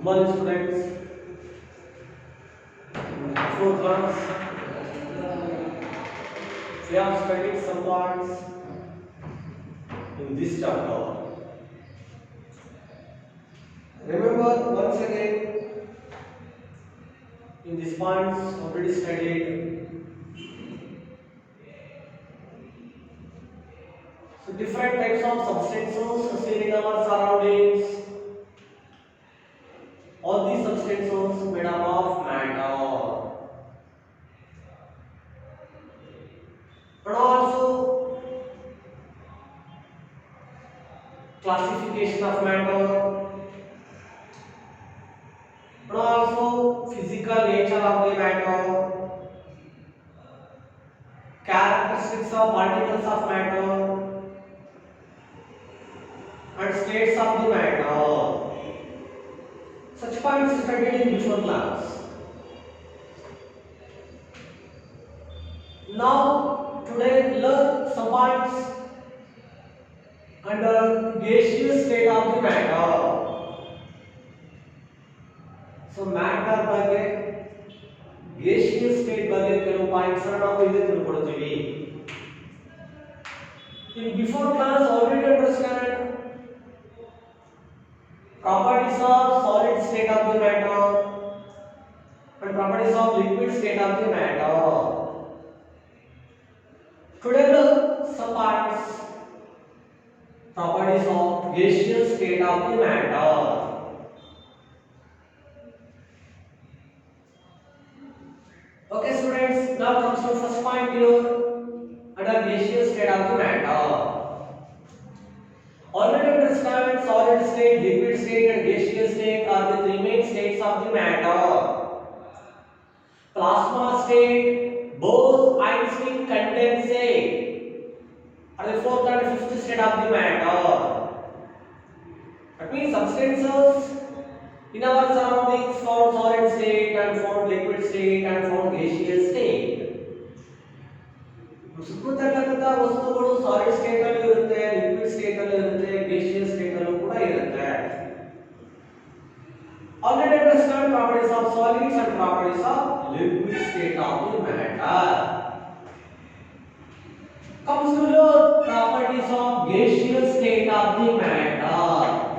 Morning students, fourth class, we have studied some parts in this chapter. Remember once again, in these points already studied, so different types of substances seen in our surroundings. All these substances made up of matter, but also classification of matter, but also physical nature of the matter, characteristics of particles of matter, and states of the matter. Such points studied in before class. Now today learn some points under gaseous state of the matter. So matter ಬಗ್ಗೆ gaseous state ಬಗ್ಗೆ ಕೆಲವು points ಅನ್ನು ನಾವು ಇಲ್ಲಿ ತಿಳ್ಕೊಳ್ಳುತ್ತೀವಿ. In before class already understand properties of solid state of the matter and properties of liquid state of the matter. Today learn some parts properties of gaseous state of the matter. Okay students, now comes to first point here under gaseous state of the matter. Already understand solid state, liquid state and gaseous state are the three main states of the matter. Plasma state, Bose-Einstein condensate are the fourth and fifth state of the matter. That means substances in our surroundings form solid state and form liquid state and form gaseous state. ಸುತ್ತಮುತ್ತಲಿನ ವಸ್ತುಗಳು solid state ಅಲ್ಲಿ ಇರುತ್ತೆ, liquid state ಅಲ್ಲಿ ಇರುತ್ತೆ, gaseous state ಅಲ್ಲೂ ಕೂಡ ಇರುತ್ತೆ. Already understand properties of solids and properties of liquid state of the matter. Comes to the properties of gaseous state of the matter.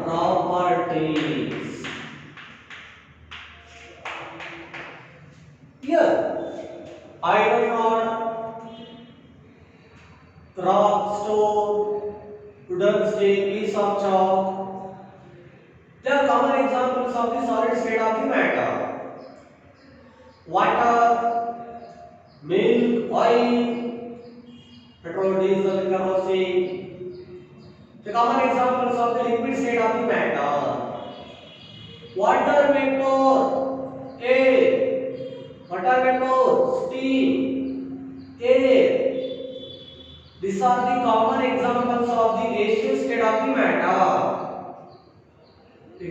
Properties. Here, iron rod, rock, stone, wooden stick, piece of chalk. They are common examples of the solid state of the matter. Water, milk, oil, petrol, diesel, kerosene. The common examples of the liquid state of the matter. Water vapor, air. Water vapor, steam, air. These are the common examples of the gaseous state of the matter.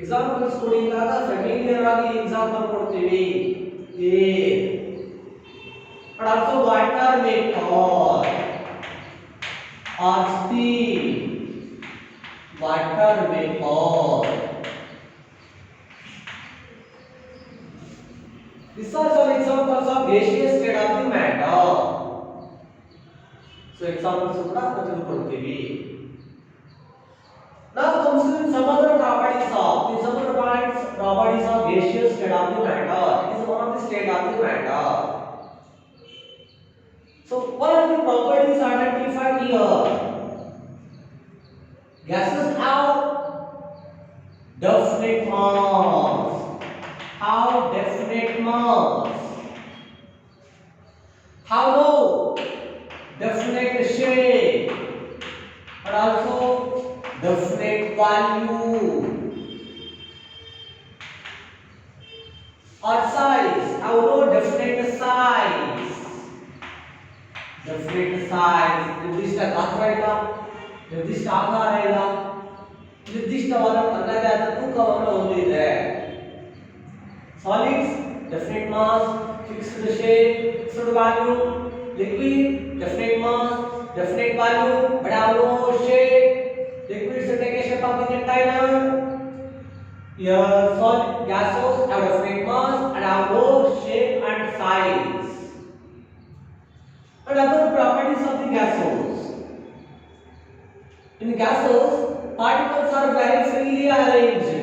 Examples ಕೊಡಿದಾಗ familiar ಆಗಿ example ಕೊಡ್ತೀವಿ. air but also water vapor or steam. Water vapor. These are some examples of gaseous state of the matter. So examples ಕೂಡ ತೆಗೆದುಕೊಳ್ಳುತ್ತೀವಿ. Now comes to some other properties of gaseous state of the matter. It is one of the state of the matter. So what are the properties identified here? Gases have definite mass. Have definite mass. Have no definite shape, but also definite value or size. Have no definite size. Definite size. ನಿರ್ದಿಷ್ಟ ಗಾತ್ರ ಇಲ್ಲ, ನಿರ್ದಿಷ್ಟ ಆಕಾರ ಇಲ್ಲ, ನಿರ್ದಿಷ್ಟವಾದ ತನ್ನದೇ ಆದ ತೂಕವನ್ನು ಹೊಂದಿದೆ. Solids, definite mass, fixed shape, fixed value. Liquid, definite mass, definite value, but have no shape. Liquid is take a shape of the container. Here, solid gases have different mass and have no shape and size. And other properties of the gases. In gases, particles are very freely arranged.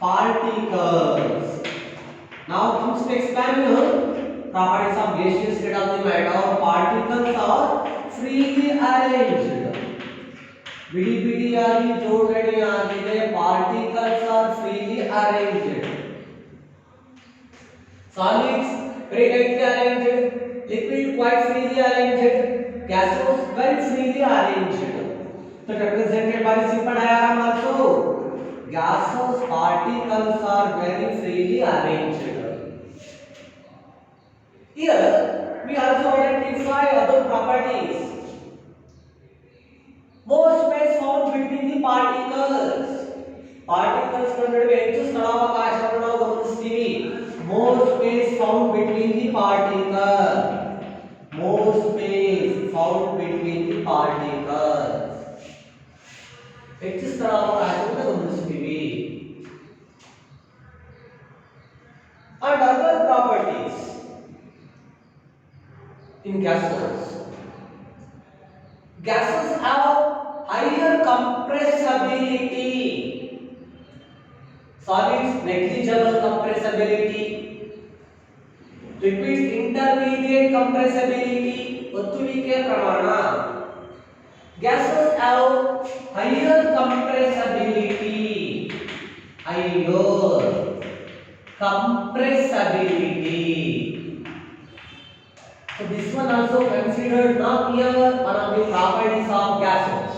Particles. Now comes to explain properties of gaseous state of the matter. Particles are freely arranged. Bidi bidi आदि जोड़ने आदि में particles are freely arranged. Solids very tightly arranged. Liquid quite freely arranged. Gaseous very freely arranged. So represented by the simple diagram also. Gaseous particles are very freely arranged. Here we also identify other properties. More space found between the particles. Particles ನಡುವೆ ಹೆಚ್ಚು ಸ್ಥಳಾವಕಾಶವನ್ನು ನಾವು ಗಮನಿಸ್ತೀವಿ. More space found between the particles. More space found between the particles. ಹೆಚ್ಚು ಸ್ಥಳಾವಕಾಶವನ್ನು ಗಮನಿಸ್ತೀವಿ. And other properties in gases. Gases have higher compressibility. Solids negligible compressibility. Liquids intermediate compressibility. ಒತ್ತುವಿಕೆ ಪ್ರಮಾಣ. Gases have higher compressibility. Higher compressibility. So this one also considered not here one of the properties of gases.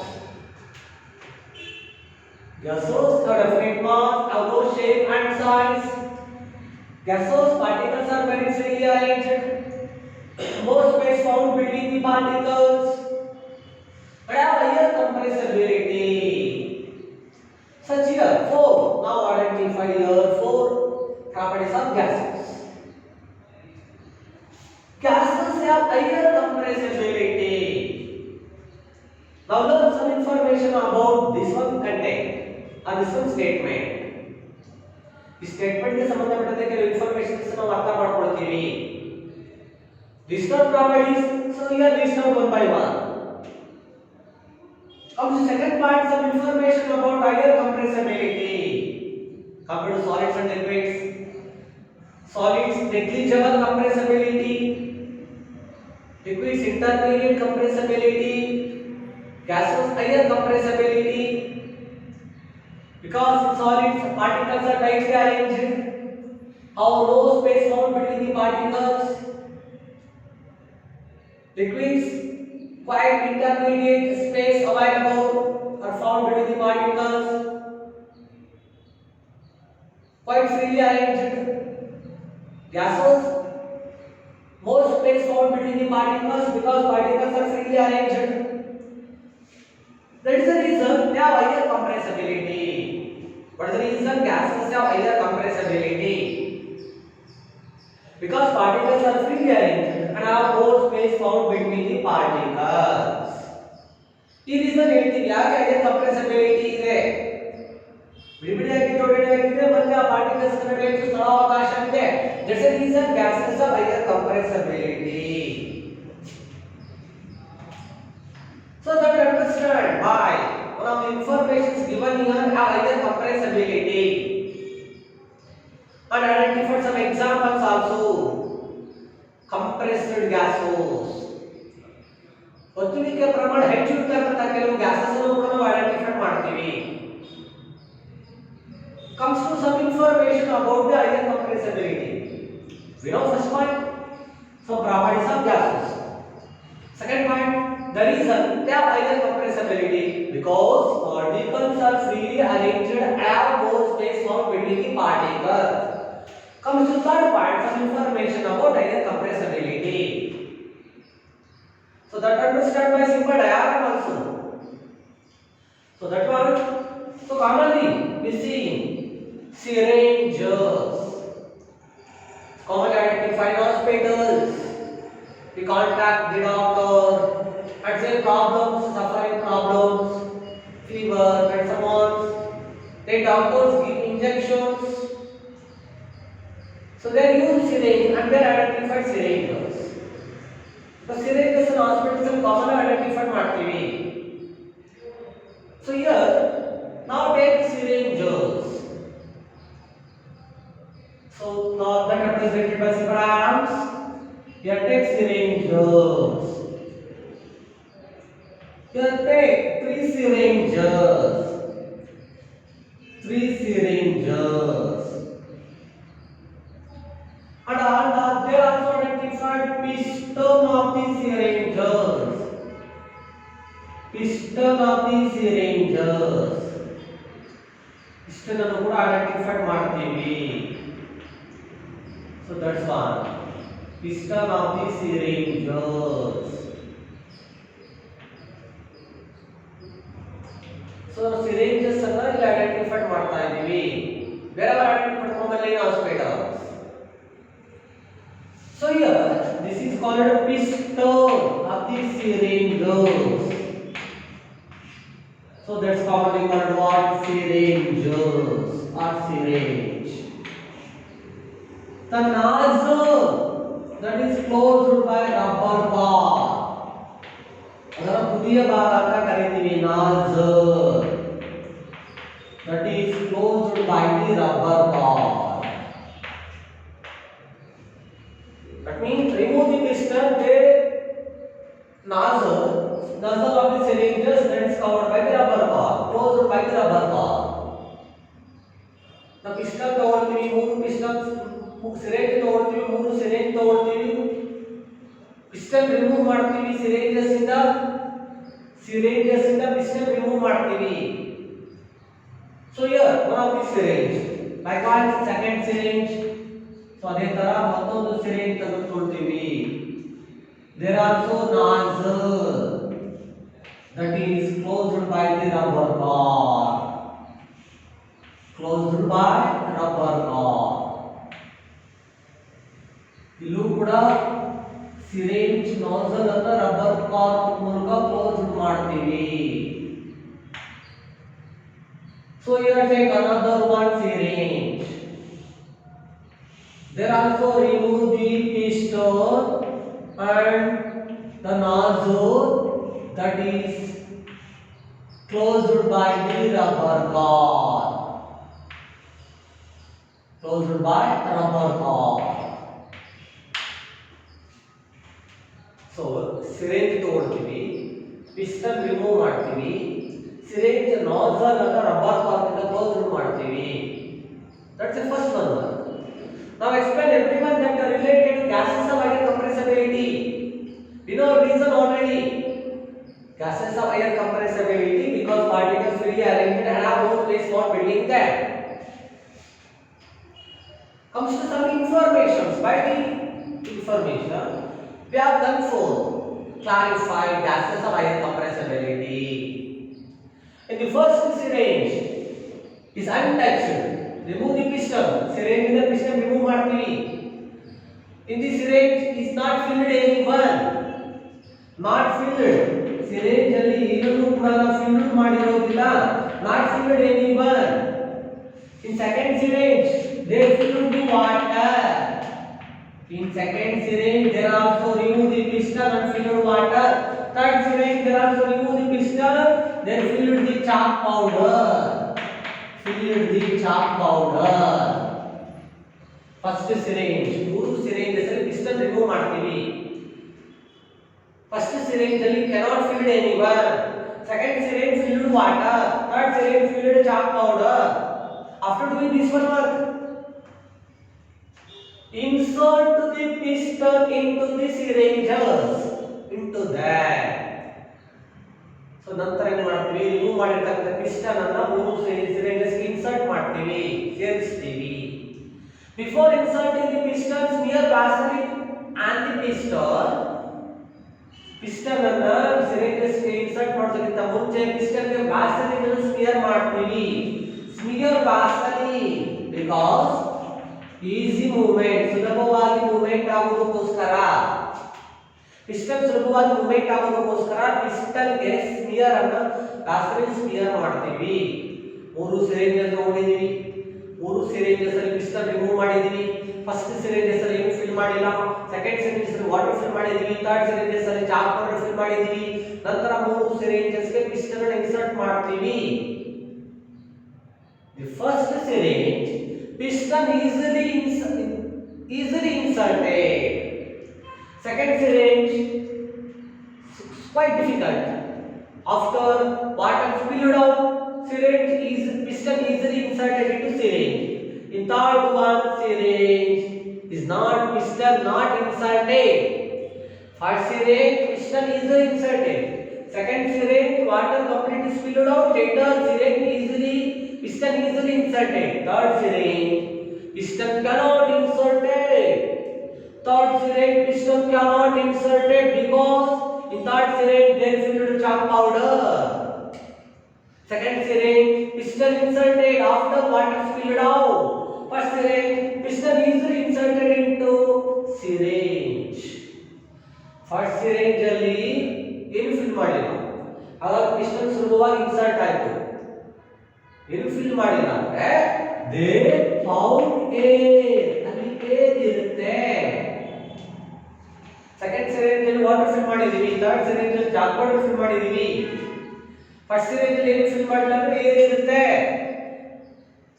Gases have different mass, have no shape and size. Gaseous particles are very freely arranged. More space found between the particles. But have higher compressibility. Such here four. Now identify here four properties of gases. Gases have higher compressibility. Now learn some information about this one content or this one statement. ಈ statement ಗೆ ಸಂಬಂಧಪಟ್ಟಂತೆ ಕೆಲವು informations ನಾವು ಅರ್ಥ ಮಾಡ್ಕೊಳ್ತೀವಿ. List out properties. So here list out one by one. Comes the second part, some information about higher compressibility. Compared to solids and liquids. Solids negligible compressibility. Liquids intermediate compressibility. Gases higher compressibility. Because in solids particles are tightly arranged. How no space found between the particles. Liquids quite intermediate space available are found between the particles. Quite freely arranged. Gases more space found between the particles because particles are freely arranged. That is the reason they have higher compressibility. What is the reason gases have higher compressibility? Because particles are freely arranged and have more space found between the particles. ಈ reason ಹೇಳ್ತೀವಿ ಯಾಕೆ higher compressibility ಇದೆ. ಬಿಡಿಬಿಡಿಯಾಗಿ ಜೋಡಣೆಯಾಗಿದೆ ಮತ್ತೆ ಆ particles ನಡುವೆ ಹೆಚ್ಚು ಸ್ಥಳಾವಕಾಶ ಇದೆ. That's the reason gases have higher compressibility. So that understand why one of the informations given here have higher compressibility. And identify some examples also. Compressed gases. ಒತ್ತುವಿಕೆ ಪ್ರಮಾಣ ಹೆಚ್ಚು ಇರತಕ್ಕಂತ ಕೆಲವು ಗ್ಯಾಸಸ್ ಅನ್ನು ಕೂಡ ನಾವು ಐಡೆಂಟಿಫೈ ಮಾಡ್ತೀವಿ. Comes to some information about the higher compressibility. We know first point, some properties of gases. Second point, the reason they have higher compressibility because particles are freely arranged and have more space found between the particles. Comes to third point, some information about higher compressibility. So that understand by simple diagram also. So that one, so commonly we see syringes. Commonly identified in hospitals. We contact the doctor and say problems, suffering problems, fever and so on. Then doctors give injection injections. So they use syringe and they identified syringes. The syringes in hospitals and common identified ಮಾಡ್ತೀವಿ. So here now take syringes. So now that represented by single arms. Here take syringes. Here take three syringes. Three syringes. And they also identified piston of the syringes. Piston of the syringes. Piston ಅನ್ನು ಕೂಡ identify ಮಾಡ್ತೀವಿ. So that's one. Piston of the syringes. So syringes ಅನ್ನು ಇಲ್ಲಿ identify ಮಾಡ್ತಾ ಇದೀವಿ. wherever identified commonly in hospitals. So here this is called a piston of the syringes. So that's commonly called what? Syringes or syringe. The nozzle that is closed by rubber bar. ಅದರ ತುದಿಯ ಭಾಗ ಅಂತ ಕರೀತೀವಿ nozzle. That is closed by the rubber bar. That means remove the piston, the nozzle of the syringes that is covered by the rubber bar, closed by the rubber bar. The piston ತಗೊಳ್ತೀವಿ, ಮೂರು piston syringe ತಗೊಳ್ತೀವಿ, ಮೂರು syringe ತಗೊಳ್ತೀವಿ, piston remove ಮಾಡ್ತೀವಿ, syringes ಇಂದ piston remove ಮಾಡ್ತೀವಿ. So here one of the syringe, likewise second syringe. So ಅದೇ ತರ ಮತ್ತೊಂದು syringe ತೆಗೆದುಕೊಳ್ತೀವಿ. There also nozzle that is closed by the rubber bar. Closed by rubber bar. ಇಲ್ಲೂ ಕೂಡ syringe nozzle ಅನ್ನು rubber cork ಮೂಲಕ close ಮಾಡ್ತೀವಿ. So here take another one syringe. There also remove the piston and the nozzle that is closed by the rubber bar. Closed by rubber bar. So syringe ತಗೊಳ್ತೀವಿ, piston remove ಮಾಡ್ತೀವಿ, syringe nozzle ಅನ್ನು rubber bar ಇಂದ closed ಮಾಡ್ತೀವಿ. That's the first one. Now explain everyone that are related to gases of higher compressibility. We know reason already. Gases of higher compressibility because particles freely arranged and have no place for building them. Comes to some information. By the information, we have done four. Clarify gases of higher compressibility. In the first syringe is untouched. Remove the piston. Syringe in the piston remove ಮಾಡ್ತೀವಿ. In the syringe is not filled anyone. Not filled. Syringe ಅಲ್ಲಿ ಏನನ್ನು ಕೂಡ filled ಮಾಡಿರೋದಿಲ್ಲ. Not filled anyone. In second syringe they filled the water. In second syringe they also remove the piston and filled water. Third syringe they also remove the piston, then filled the chalk powder. Filled the chalk powder. First syringe, ಮೂರು syringes ಅಲ್ಲಿ piston remove ಮಾಡ್ತೀವಿ. First syringe ಅಲ್ಲಿ cannot fill anyone. Second syringe filled water. Third syringe filled chalk powder. After doing this one work, insert the piston into the syringes. Into that. So ನಂತರ ಏನು ಮಾಡ್ತೀವಿ, remove ಮಾಡಿರ್ತಕ್ಕಂಥ piston ಅನ್ನು ಮೂರು syringes insert ಮಾಡ್ತೀವಿ, ಸೇರಿಸ್ತೀವಿ. Before inserting the piston, smear Vaseline and the piston. Piston ಅನ್ನು syringes ಗೆ insert ಮಾಡೋದಕ್ಕಿಂತ ಮುಂಚೆ ಪಿಸ್ಟನ್ ಗೆ Vaseline ಅನ್ನು ಸ್ಮಿಯರ್ ಮಾಡ್ತೀವಿ. Smear Vaseline because easy movement, ಸುಲಭವಾಗಿ ಮೂವ್ಮೆಂಟ್ ಆಗೋದಕ್ಕೋಸ್ಕರ, ಪಿಸ್ಟನ್ ಸುಲಭವಾಗಿ ಮೂವ್ಮೆಂಟ್ ಆಗೋದಕ್ಕೋಸ್ಕರ ಪಿಸ್ಟನ್ ಗೆ ಸ್ಮಿಯರ್ ಅನ್ನು Vaseline ಸ್ಮಿಯರ್ ಮಾಡ್ತೀವಿ. ಮೂರು ಸಿರಿಂಜಸ್ ತಗೊಂಡಿದ್ದೀವಿ, ಮೂರು ಸಿರಿಂಜಸ್ ಅಲ್ಲಿ ಪಿಸ್ಟನ್ ರಿಮೂವ್ ಮಾಡಿದೀವಿ. ಫಸ್ಟ್ ಸಿರಿಂಜಸ್ ಅಲ್ಲಿ ಏನು ಫಿಲ್ ಮಾಡಿಲ್ಲ, ಸೆಕೆಂಡ್ ಸಿರಿಂಜಸ್ ಅಲ್ಲಿ ವಾಟರ್ ಫಿಲ್ ಮಾಡಿದೀವಿ, ಥರ್ಡ್ ಸಿರಿಂಜಸ್ ಅಲ್ಲಿ ಚಾಕ್ ಪೌಡರ್ ಫಿಲ್ ಮಾಡಿದೀವಿ. ನಂತರ ಮೂರು ಸಿರಿಂಜಸ್ ಗೆ ಪಿಸ್ಟನ್ ಅನ್ನು ಇನ್ಸರ್ಟ್ ಮಾಡ್ತೀವಿ. The first syringe piston easily inserted. Second syringe quite difficult. After water spilled out, piston easily inserted into syringe. In third one, syringe is piston not inserted. First syringe piston easily inserted. Second syringe water completely spilled out. Later syringe piston easily inserted. Third syringe piston cannot inserted. Third syringe piston cannot inserted because in third syringe there is filled chalk powder. Second syringe piston inserted after water spilled out. First syringe piston easily inserted into syringe. First syringe ಅಲ್ಲಿ ಏನು fill ಮಾಡಿಲ್ಲ, ಹಾಗಾಗಿ piston ಸುಲಭವಾಗಿ insert ಆಯಿತು. ಏನು fill ಮಾಡಿಲ್ಲ ಅಂದ್ರೆ they found air, ಅಲ್ಲಿ ಏರ್ ಇರುತ್ತೆ. ಸೆಕೆಂಡ್ ಸಿರಿಂಜ್ ಅಲ್ಲಿ ವಾಟರ್ ಫಿಲ್ ಮಾಡಿದೀವಿ, ಥರ್ಡ್ ಸಿರಿಂಜ್ ಅಲ್ಲಿ ಚಾಕ್ ಪೌಡರ್ ಫಿಲ್ ಮಾಡಿದೀವಿ. ಫಸ್ಟ್ ಸಿರಿಂಜ್ ಅಲ್ಲಿ ಏನು ಫಿಲ್ ಮಾಡಿಲ್ಲ ಅಂದ್ರೆ ಏರ್ ಇರುತ್ತೆ.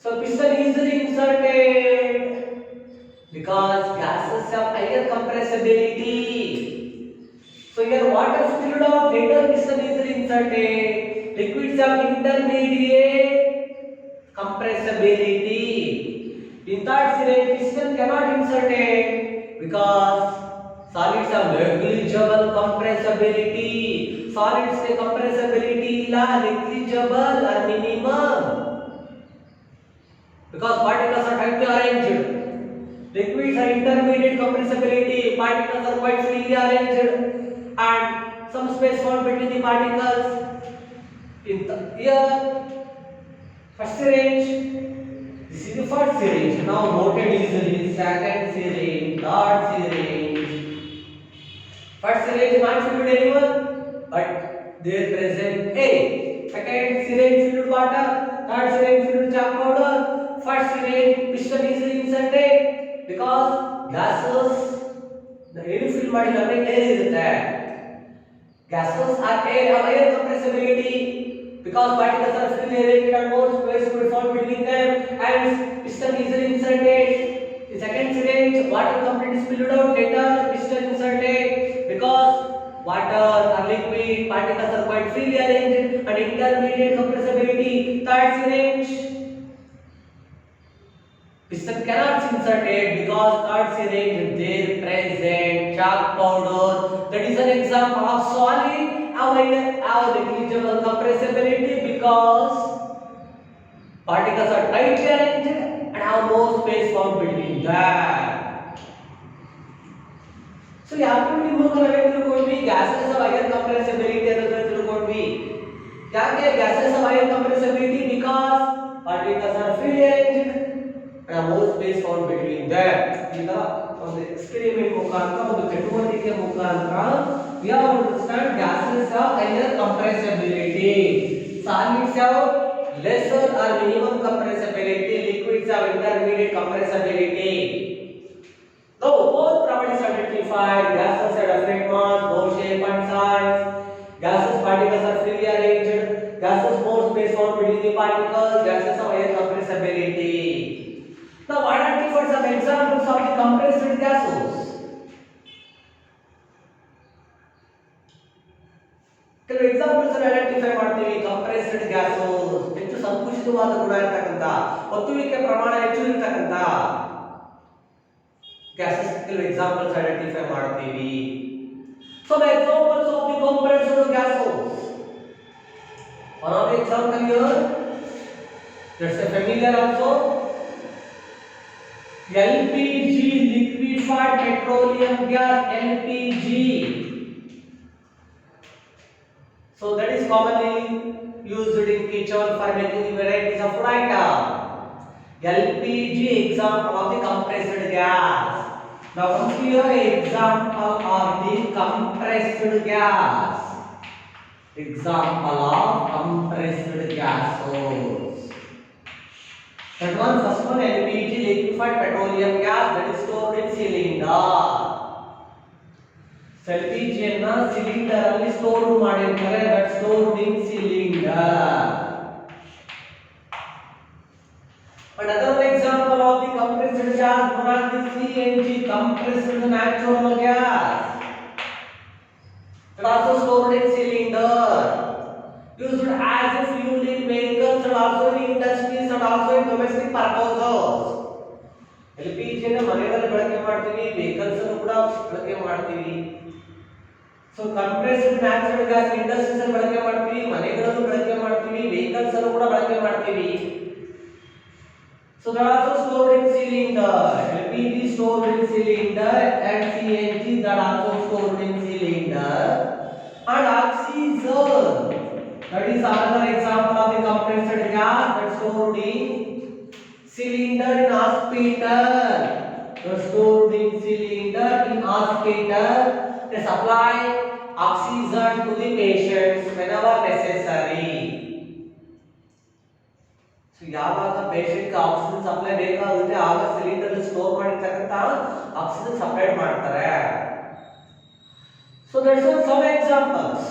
So piston easily inserted because gases have higher compressibility. So here water spilled out, later piston easily inserted. Liquids have intermediate compressibility. In third syringe piston cannot inserted because solids have negligible compressibility. Solids के compressibility illa negligible or minimum because particles are tightly arranged. Liquids are intermediate compressibility, particles are quite freely arranged and some space found between the particles. In here first syringe, this is the first syringe, now noted easily. Second syringe, third syringe. First syringe is not filled with anyone, but there present A. Second syringe filled with water, third syringe filled with chalk powder. First syringe piston easily inserted because gases the air fill ಮಾಡಿಲ್ಲ ಅಂದ್ರೆ air ಇರುತ್ತೆ. Gases are higher compressibility because particles are freely arranged and more space could be found between them and piston easily inserted. In second syringe water completely spilled out, later piston inserted because water or liquid particles are quite freely arranged and intermediate compressibility. Third syringe piston cannot be inserted because third syringe there present chalk powder. That is an example of solid have negligible compressibility because particles are tightly arranged and have no space found between them. So ಯಾಕೆ ಮೂಲಕ ನಾವೇನು ತಿಳ್ಕೊಂಡ್ವಿ, gases have higher compressibility ಅಂತ ತಿಳ್ಕೊಂಡ್ವಿ. ಯಾಕೆ gases have higher compressibility? Because particles are freely arranged and have more space found between them. ಈಗ ಒಂದು experiment ಮುಖಾಂತರ ಒಂದು ಚಟುವಟಿಕೆ ಮುಖಾಂತರ we have to understand gases have higher compressibility, solids have lesser or minimum compressibility, liquids have intermediate compressibility. Now both properties identified, gases have different mass, no shape and size. Gases particles are freely arranged, gases more space found between the particles, gases have higher compressibility. Now identify some examples of the compressed gases. ಕೆಲವು examples ಅನ್ನು identify ಮಾಡ್ತೀವಿ. Compressed gases, ಹೆಚ್ಚು ಸಂಕುಚಿತವಾದ ಗುಣ ಇರತಕ್ಕಂತ, ಒತ್ತುವಿಕೆ ಪ್ರಮಾಣ ಹೆಚ್ಚು ಇರತಕ್ಕಂತ gases ಕೆಲವು ಎಕ್ಸಾಂಪಲ್ಸ್ ಐಡೆಂಟಿಫೈ ಮಾಡ್ತೀವಿ. Some examples of the compressed gases. One of the example here, that's a familiar also. LPG, liquefied petroleum gas, LPG. So that is commonly used in kitchen for making varieties of food item. LPG example of the compressed gas. Now come here example of the compressed gas. Example of compressed gases. That one, first one, LPG, liquefied petroleum gas, that is stored in cylinder. So LPG ಅನ್ನ cylinder ಅಲ್ಲಿ store ಮಾಡಿರ್ತಾರೆ, that stored in cylinder. Another example of the compressed gas known as the CNG, compressed natural gas. It also stored in cylinder, used as a fuel in vehicles and also in industries and also in domestic purposes. LPG ಅನ್ನು ಮನೆಯಲ್ಲಿ ಬಳಕೆ ಮಾಡ್ತೀವಿ, vehicles ಅನ್ನು ಕೂಡ ಬಳಕೆ ಮಾಡ್ತೀವಿ. So compressed natural gas industries ಅಲ್ಲಿ ಬಳಕೆ ಮಾಡ್ತೀವಿ, ಮನೆಗಳಲ್ಲೂ ಬಳಕೆ ಮಾಡ್ತೀವಿ, vehicles ಅನ್ನು ಕೂಡ ಬಳಕೆ ಮಾಡ್ತೀವಿ. So that also stored in cylinder. LPG stored in cylinder and CNG that also stored in cylinder. And oxygen, that is another example of the compressed gas that stored in cylinder in hospital. That stored in cylinder in hospital. They supply oxygen to the patients whenever necessary. So ಯಾವಾಗ patient ಗೆ oxygen supply ಬೇಕಾಗುತ್ತೆ ಆಗ cylinder ಅಲ್ಲಿ store ಮಾಡಿರ್ತಕ್ಕಂತ oxygen supply ಮಾಡ್ತಾರೆ. So that's some examples.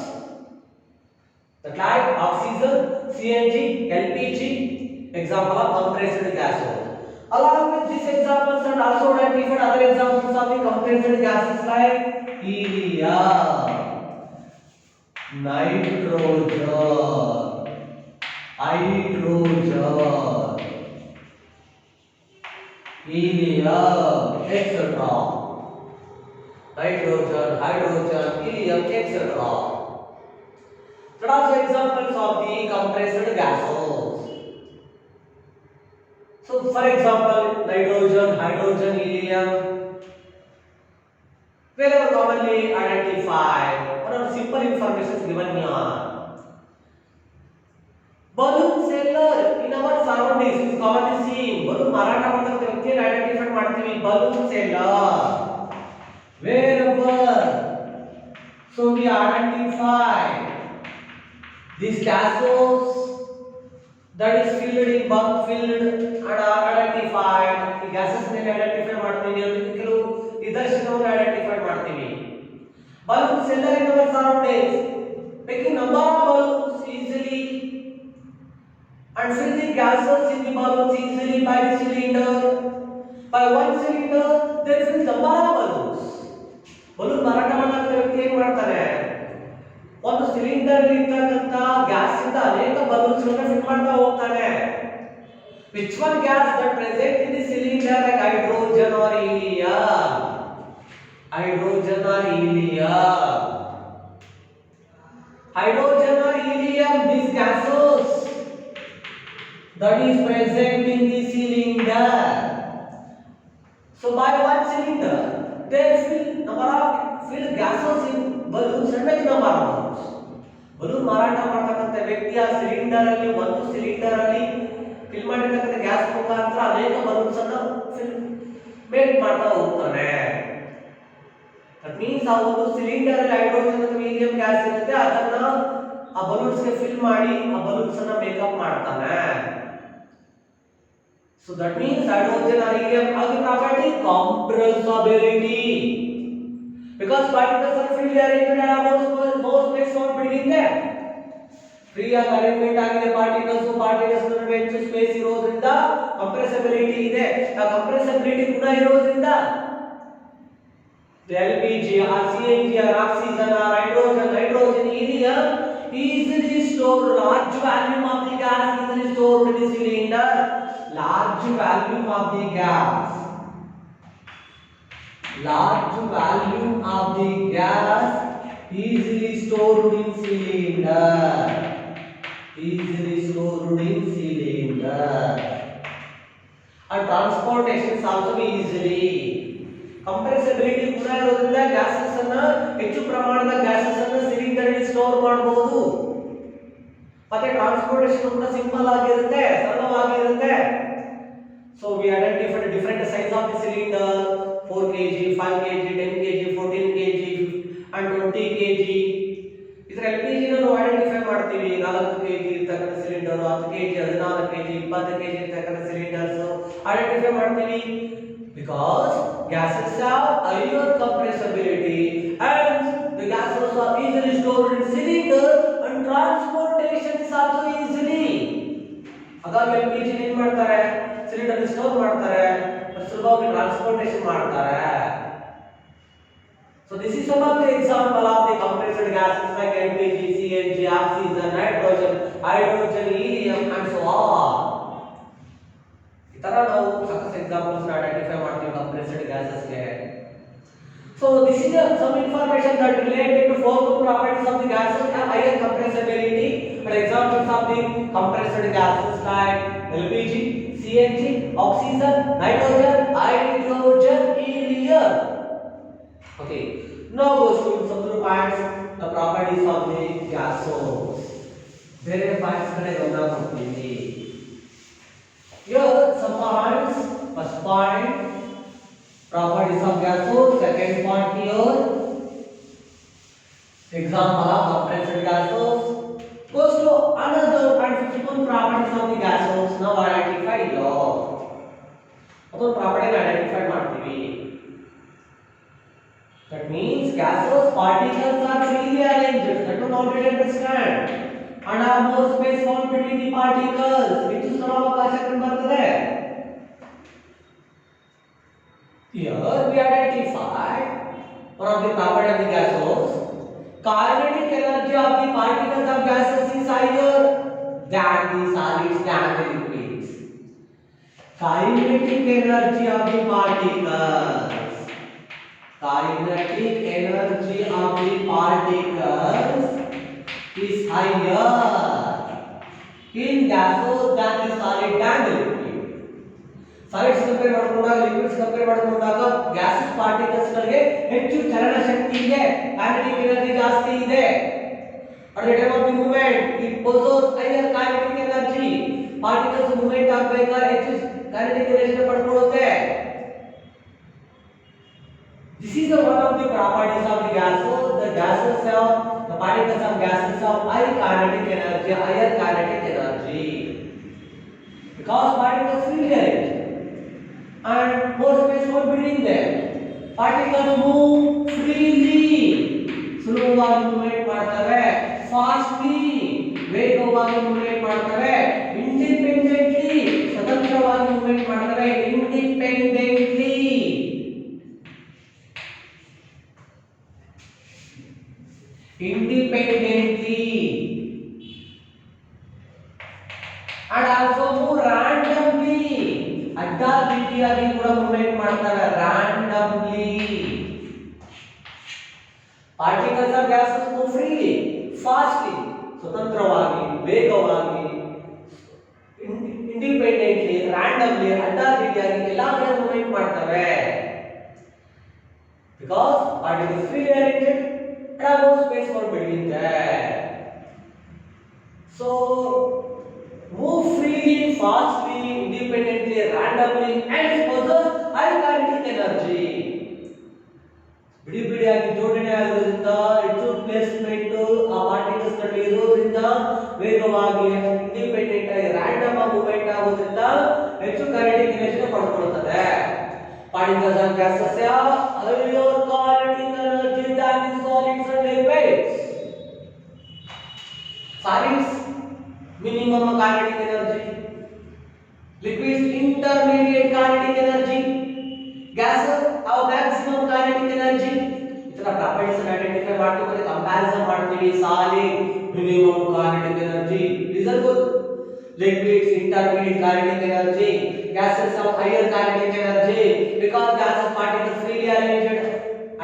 The like oxygen, CNG, LPG, example of compressed gases. Along with these examples and also identified other examples of the compressed gases like helium, nitrogen, hydrogen, helium, etc. Nitrogen, hydrogen, helium, etc. There are examples of the compressed gases. So, for example, nitrogen, hydrogen, helium, wherever commonly identified. One of the simple information is given here. Balloon seller in our surroundings is commonly seen. Balloon marata ಮಾಡ್ತಕ್ಕಂಥ ವ್ಯಕ್ತಿಯನ್ನು identify ಮಾಡ್ತೀವಿ, balloon seller. Wherever, so we identify these gases that is filled in bulk filled and are identified. The gases ಮೇಲೆ identify ಮಾಡ್ತೀವಿ, ಕೆಲವು ನಿದರ್ಶನವನ್ನು identify ಮಾಡ್ತೀವಿ. Balloon seller in our surroundings, making number of balloons easily and fill the gases in the balloons easily by the cylinder. By one cylinder, they fill number of balloons. Balloon ಮಾರಾಟ ಮಾಡತಕ್ಕಂಥ ವ್ಯಕ್ತಿ ಏನು ಮಾಡ್ತಾನೆ, ಒಂದು cylinder ಇರ್ತಕ್ಕಂಥ gas ಇಂದ ಅನೇಕ balloons ಗಳನ್ನು ಫಿಲ್ ಮಾಡ್ತಾ ಹೋಗ್ತಾನೆ. Which one gas that present in the cylinder like hydrogen or helium? Hydrogen or helium? Hydrogen or helium, these gases that is present in the cylinder. So by one cylinder, they fill gases in balloons and make number of balloons. Balloon ಮಾರಾಟ ಮಾಡತಕ್ಕಂಥ ವ್ಯಕ್ತಿ ಆ cylinder ಅಲ್ಲಿ ಒಂದು cylinder ಅಲ್ಲಿ fill ಮಾಡಿರ್ತಕ್ಕಂಥ gas ಮುಖಾಂತರ ಅನೇಕ ಬಲೂನ್ಸ್ ಅನ್ನು ಫಿಲ್ ಮೇಕ್ ಮಾಡ್ತಾ ಹೋಗ್ತಾನೆ. ದಟ್ ಮೀನ್ಸ್ ಆ ಒಂದು ಸಿಲಿಂಡರ್ ಅಲ್ಲಿ ಹೈಡ್ರೋಜನ್ ಅಥವಾ ಹೀಲಿಯಂ ಗ್ಯಾಸ್ ಇರುತ್ತೆ, ಅದನ್ನ ಆ ಬಲೂನ್ಸ್ ಗೆ ಫಿಲ್ ಮಾಡಿ ಆ ಬಲೂನ್ಸ್ ಅನ್ನ ಮೇಕಪ್ ಮಾಡ್ತಾನೆ. So that means hydrogen or helium has the property compressibility. Because particles are freely arranged and have more space for between them. Free arrangement ಆಗಿದೆ particles ನಡುವೆ ಹೆಚ್ಚು ಸ್ಪೇಸ್ ಇರೋದ್ರಿಂದ compressibility ಇದೆ. ಆ compressibility ಕೂಡ ಇರೋದ್ರಿಂದ the LPG or CNG or oxygen or hydrogen, helium easily stored. Large volume of the gas easily stored in the cylinder. Large volume of the gas. Large volume of the gas easily stored in cylinder. Easily stored in cylinder. And transportation is also easily. Compressibility ಕೂಡ ಇರೋದ್ರಿಂದ gases ಅನ್ನ ಹೆಚ್ಚು ಪ್ರಮಾಣದ gases ಅನ್ನ cylinder ಅಲ್ಲಿ store ಮಾಡಬಹುದು. ಮತ್ತೆ transportation ಕೂಡ ಸಿಂಪಲ್ ಆಗಿರುತ್ತೆ, ಸರಳವಾಗಿರುತ್ತೆ. So we identified different size of the cylinder, 4 kg, 5 kg, 10 kg, 14 kg and 20 kg. ಇದರ LPG ನಾವು ಐಡೆಂಟಿಫೈ ಮಾಡ್ತೀವಿ, 4 kg ಇರ್ತಕ್ಕಂಥ ಸಿಲಿಂಡರ್ 10 ಕೆಜಿ 14 ಕೆಜಿ 20 ಕೆಜಿ ಇರ್ತಕ್ಕಂಥ ಸಿಲಿಂಡರ್ಸ್ ಐಡೆಂಟಿಫೈ ಮಾಡ್ತೀವಿ because gases have higher compressibility and the gases are easily stored in cylinder and transportation is also easily ಹಾಗಾಗಿ LPG ಏನ್ ಮಾಡ್ತಾರೆ cylinder store ಮಾಡ್ತಾರೆ ಸುಲಭವಾಗಿ ಟ್ರಾನ್ಸ್ಪೋರ್ಟೇಷನ್ ಮಾಡ್ತಾರೆ. So this is some of the example of the compressed gases like LPG, CNG, oxygen, nitrogen, hydrogen, helium and so on. इतना ನಾವು ಸಾಕಷ್ಟು examples identify ಮಾಡ್ತೀವಿ compressed gases ಗೆ. So this is some information that related to four properties of the gases have higher compressibility. For examples of the compressed gases like LPG, CNG, oxygen, nitrogen, hydrogen, helium. Okay, now goes to some of the points, the properties of the gases. There are points that I gonna complete. Here some points. First point, properties of gases. Second point here, example of compressed gases. Goes to another point, 51 properties of the gases. Now identify here. Other properties identify ಮಾಡ್ತೀವಿ. That means gaseous particles are freely arranged. That one already understand. And have more space found between the particles. Which is ಸ್ಥಳಾವಕಾಶ ಕಂಡುಬರ್ತದೆ. Here we identify one of the properties of the gases. Kinetic energy of the particles of gases is higher than the solids than the liquids. Kinetic energy of the particles. Kinetic energy of the particles is higher in gases than the solid than the liquid. Solids compare ಮಾಡಿಕೊಂಡಾಗ liquids compare ಮಾಡಿಕೊಂಡಾಗ gases particles ಗಳಿಗೆ ಹೆಚ್ಚು ಚಲನ ಶಕ್ತಿ ಇದೆ, kinetic energy ಜಾಸ್ತಿ ಇದೆ. At the time of the movement it possesses higher kinetic energy. Particles movement ಆಗಬೇಕಾದ್ರೆ ಹೆಚ್ಚು kinetic energy ಪಡ್ಕೊಳ್ಳುತ್ತೆ. This is one of the properties of the gases. The gases have, the particles of gases have high kinetic energy, higher kinetic energy. Because particles freely arranged and more space found between them. Particles move freely. ಸುಲಭವಾಗಿ movement ಮಾಡ್ತವೆ, fastly ವೇಗವಾಗಿ movement ಮಾಡ್ತವೆ, independently ಸ್ವತಂತ್ರವಾಗಿ movement ಮಾಡ್ತವೆ, independently. Independently and also move randomly. ಅಡ್ಡ ದಿಕ್ಕಿನಲ್ಲಿ ಕೂಡ movement ಮಾಡ್ತಾರೆ randomly. Particles of gases move freely, fastly, ಸ್ವತಂತ್ರವಾಗಿ, ವೇಗವಾಗಿ, independently, randomly, ಅಡ್ಡ ದಿಕ್ಕಿನಲ್ಲಿ ಎಲ್ಲಾ ಕಡೆ ಮೂವ್ಮೆಂಟ್ ಮಾಡ್ತವೆ. Because particles freely arranged and have no space for between them. So move freely, fastly, independently, randomly and possess high kinetic energy. ಬಿಡಿ ಬಿಡಿಯಾಗಿ ಜೋಡಣೆ ಆಗೋದ್ರಿಂದ ಹೆಚ್ಚು ಪ್ಲೇಸ್ಮೆಂಟ್ ಆ ಪಾರ್ಟಿಕಲ್ಸ್ ನಲ್ಲಿ ಇರೋದ್ರಿಂದ ವೇಗವಾಗಿ ಇಂಡಿಪೆಂಡೆಂಟ್ ಆಗಿ ರ್ಯಾಂಡಮ್ ಆಗಿ ಮೂವ್ಮೆಂಟ್ ಆಗೋದ್ರಿಂದ ಹೆಚ್ಚು ಕೈನೆಟಿಕ್ ಎನರ್ಜಿ ಪಡ್ಕೊಳ್ಳುತ್ತದೆ. Particles of gases have higher kinetic energy than the solids and liquids. Solids minimum kinetic energy, liquids intermediate kinetic energy, gases have maximum kinetic energy. इतना properties identify ಮಾಡ್ತೀವಿ ಮತ್ತೆ comparison ಮಾಡ್ತೀವಿ. Solid minimum kinetic energy, listen good. Liquids intermediate kinetic energy, gases have higher kinetic energy because gases particles freely arranged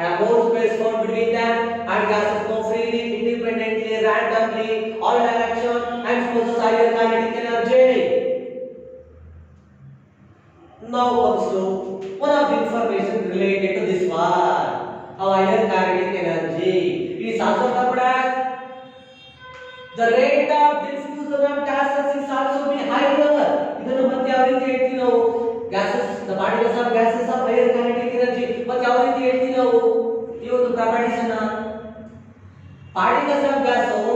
and more space found between them and gases move freely, independently, randomly, all direction and possess higher kinetic energy. Now comes to one of the information related to this one, higher kinetic energy. It is also termed as the rate of diffusion of gases is also be higher. ಇದನ್ನು ಮತ್ತೆ ಯಾವ ರೀತಿ ಹೇಳ್ತೀವಿ ನಾವು? gases, the particles of gases have higher kinetic energy. ಮತ್ತೆ ಯಾವ ರೀತಿ ಹೇಳ್ತೀವಿ ನಾವು ಈ ಒಂದು ಪ್ರಾಪರ್ಟೀಸ್ ಅನ್ನ? particles of gases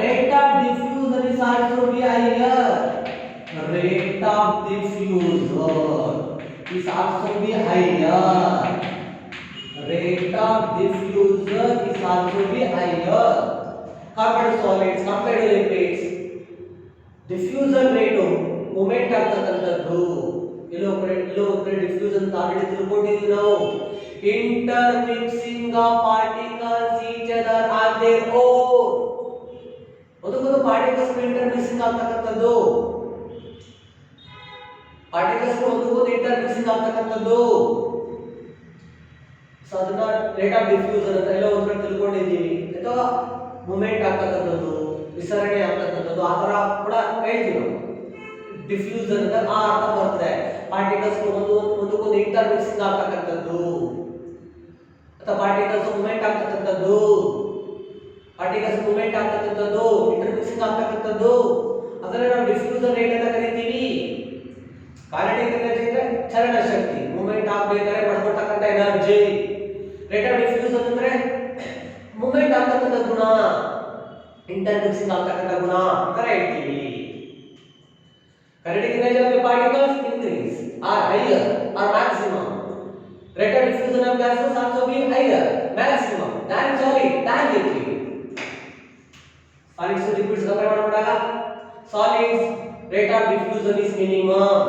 rate of diffusion is also be is also be higher. Rate of diffusion is also be higher compared to solids, compared to liquids. Diffusion rate movement ಆಗ್ತಕ್ಕಂಥದ್ದು ಎಲ್ಲೋ ಕಡೆ ಡಿಫ್ಯೂಷನ್ ಆಲ್ರೆಡಿ ತಿಳ್ಕೊಂಡಿದ್ದೀವಿ ನಾವು. Intermixing of particles each other on their own. ಒಂದು particles intermixing ಆಗ್ತಕ್ಕಂಥದ್ದು, particles ಒಂದು ಇಂಟರ್ಮಿಕ್ಸಿಂಗ್ ಆಗ್ತಕ್ಕಂಥದ್ದು. So ಅದನ್ನ ರೇಟ್ ಆಫ್ ಡಿಫ್ಯೂಷನ್ ಅಂತ ಎಲ್ಲ ಒಂದು ಕಡೆ ತಿಳ್ಕೊಂಡಿದ್ದೀವಿ. ಅಥವಾ ಮೂಮೆಂಟ್ ಆಗ್ತಕ್ಕಂಥದ್ದು, ವಿಸರಣೆ ಆಗ್ತಕ್ಕಂಥದ್ದು, ಆ ತರ ಕೂಡ ಹೇಳ್ತೀವಿ ನಾವು. ಡಿಫ್ಯೂಷನ್ ಅಂತ ಆ ಅರ್ಥ ಬರ್ತದೆ. ಪಾರ್ಟಿಕಲ್ಸ್ ಒಂದಕ್ಕೊಂದು ಇಂಟರ್ಮಿಕ್ಸಿಂಗ್ ಆಗ್ತಕ್ಕಂಥದ್ದು ಅಥವಾ ಪಾರ್ಟಿಕಲ್ಸ್ ಮೂವ್ಮೆಂಟ್ ಆಗ್ತಕ್ಕಂಥದ್ದು, ಪಾರ್ಟಿಕಲ್ಸ್ ಮೂವ್ಮೆಂಟ್ ಆಗ್ತಕ್ಕಂಥದ್ದು, ಇಂಟರ್ಮಿಕ್ಸಿಂಗ್ ಆಗ್ತಕ್ಕಂಥದ್ದು, ಅದನ್ನ ನಾವು ಡಿಫ್ಯೂಷನ್ ರೇಟ್ ಅಂತ ಕರಿತೀವಿ. ಕೈನೆಟಿಕ್ ಎನರ್ಜಿ ಅಂದ್ರೆ ಚಲನ ಶಕ್ತಿ, ಮೂವ್ಮೆಂಟ್ ಆಗಬೇಕಾದ್ರೆ ಪಡ್ಕೊಳ್ತಕ್ಕಂಥ ಎನರ್ಜಿ. ರೇಟ್ ಆಫ್ ಡಿಫ್ಯೂಷನ್ ಅಂದ್ರೆ ಮೂವ್ಮೆಂಟ್ ಆಗ್ತಕ್ಕಂಥ ಗುಣ, ಇಂಟರ್ಮಿಕ್ಸಿಂಗ್ ಆಗ್ತಕ್ಕಂಥ ಗುಣ ಅಂತ ಹೇಳ್ತೀವಿ. Kinetic energy of the particles increase or higher or maximum. Rate of diffusion of gases also be higher, maximum than solid, than liquid. Solids to liquids compare ಮಾಡಿದಾಗ solids rate of diffusion is minimum,